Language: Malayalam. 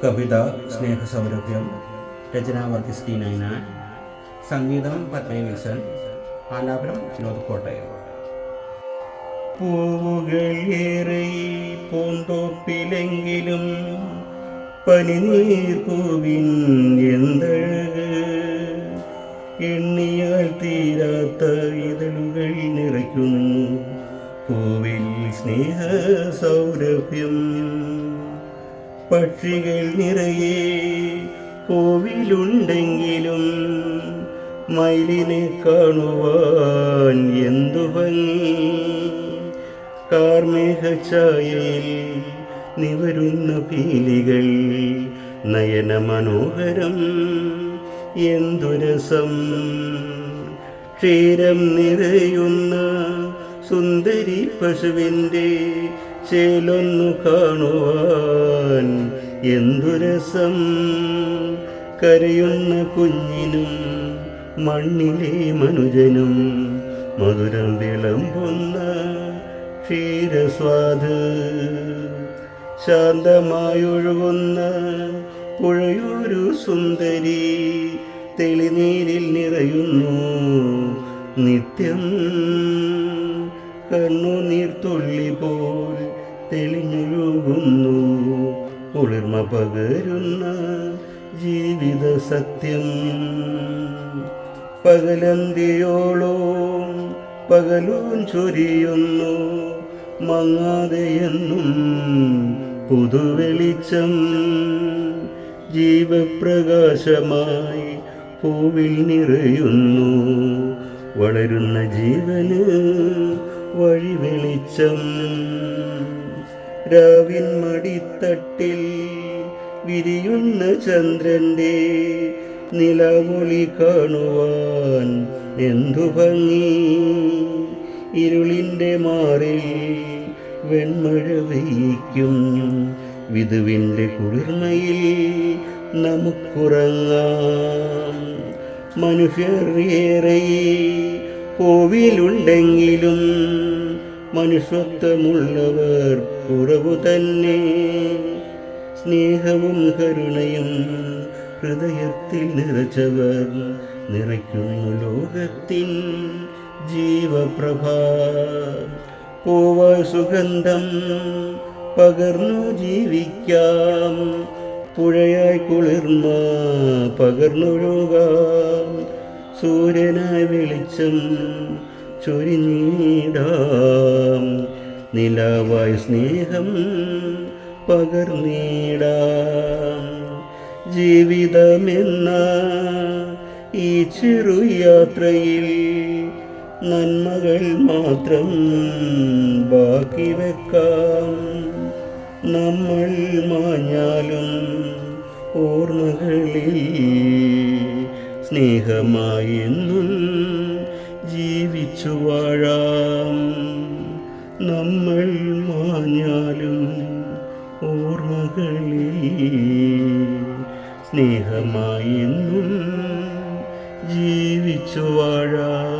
കവിത സ്നേഹസൗരഭ്യം. രചന വർഗീസ് ടി നൈനാൻ. സംഗീതം പത്മനി വിൽസൺ. ആലാപനം വിനോദ് കോട്ടയം. പൂവുകൾ ഏറെ പൂന്തോപ്പിലെങ്കിലും പനിനീർ പൂവിൻ എന്തഴക്, എണ്ണിയാൽ തീരാത്ത ഇതളുകൾ നിറയ്ക്കുന്നു പൂവിൽ സ്നേഹ സൗരഭ്യം. പക്ഷികൾ നിറയെ പൂവിലുണ്ടെങ്കിലും മയിലിനെ കാണുവാൻ എന്തു ഭംഗി. കാർമേഘഛായയിൽ നിവരുന്ന പീലികൾ നയന മനോഹരം, എന്തു രസം. ക്ഷീരം നിറയുന്ന സുന്ദരി പശുവിൻ്റെ ചേലൊന്നു കാണുവാൻ എന്തു രസം. കരയുന്ന കുഞ്ഞിനും മണ്ണിലെ മനുജനും മധുരം വിളമ്പുന്ന ക്ഷീരസ്വാദ്. ശാന്തമായൊഴുകുന്ന പുഴയൊരു സുന്ദരി തെളിനീരിൽ നിറയുന്നു നിത്യം. കണ്ണുനീർത്തുള്ളി പോൽ തെളിഞ്ഞൊഴുകുന്നു കുളിർമ പകരുന്ന ജീവിത സത്യം. പകലന്തിയോളോ പകലൂൻ ചൊരിയുന്നു മങ്ങാതെയെന്നും പുതുവെളിച്ചം. ജീവപ്രകാശമായി പൂവിൽ നിറയുന്നു വളരുന്ന ജീവന് വഴി വെളിച്ചം. രാവിൻ മടിത്തട്ടിൽ വിരിയുന്ന ചന്ദ്രന്റെ നിലവൊളി കാണുവാൻ എന്തു ഭംഗി. ഇരുളിൻ്റെ മാറിൽ വെൺമഴ പെയ്യിക്കും വിധുവിൻ്റെ കുളിർമയിൽ നമുക്കുറങ്ങാം. മനുഷ്യർ ഏറെ പൂവിലുണ്ടെങ്കിലും മനുഷ്യത്വമുള്ളവർ കുറവു തന്നെ. സ്നേഹവും കരുണയും ഹൃദയത്തിൽ നിറച്ചവർ നിറയ്ക്കുന്നു ലോകത്തിൻ ജീവപ്രഭ. പൂവായി സുഗന്ധം പകർന്നു ജീവിക്കാം, പുഴയായി കുളിർമ പകർന്നൊഴുകാം. സൂര്യനായി വെളിച്ചം ചൊരിഞ്ഞിടാം, നിലാവായി സ്നേഹം പകർന്നിടാം. ജീവിതമെന്ന ഈ ചെറുയാത്രയിൽ നന്മകൾ മാത്രം ബാക്കി വെക്കാം. നമ്മൾ മാഞ്ഞാലും ഓർമ്മകളിൽ സ്നേഹമായി എന്നും ജീവിച്ചു വാഴാം. നമ്മൾ മാഞ്ഞാലും ഓർമ്മകളിൽ സ്നേഹമായി എന്നും ജീവിച്ചു വാഴാം.